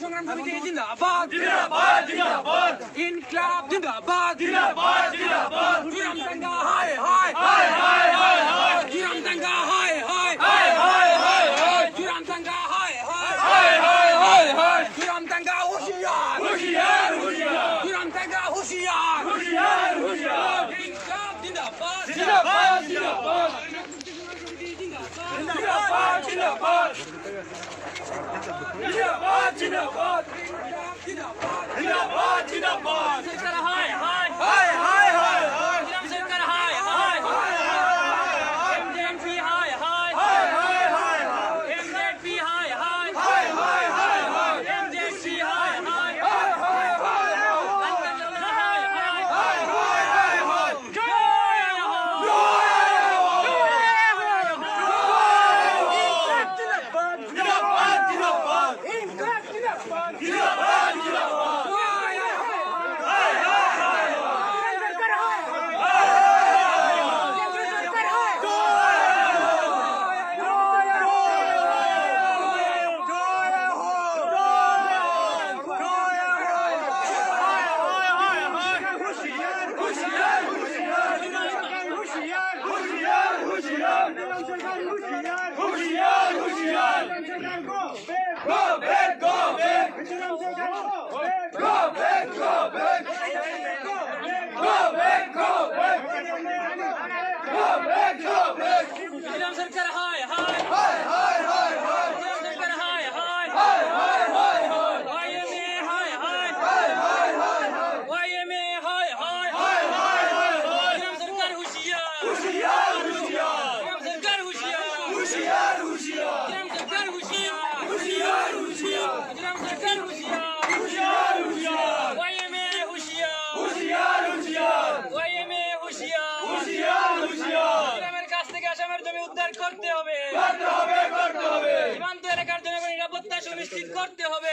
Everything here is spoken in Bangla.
সংগ্রাম সমিতি জিন্দাবাদ ইনকলাব জিন্দাবাদ জুরাম দাঙ্গা হায় হায় জুরাম দাঙ্গা হায় হায় জুরাম দাঙ্গা হায় হায় জুরাম দাঙ্গা হুঁশিয়ার জুরাম দাঙ্গা হুঁশিয়ার ইনকলাব জিন্দাবাদ सरकार हाय हाय सरकार हाय एमजेएमपी हाय एमजेपी हाय एमजेपी हाय করতে হবে সীমান্ত এলাকার জনগণের নিরাপত্তা সুনিশ্চিত করতে হবে।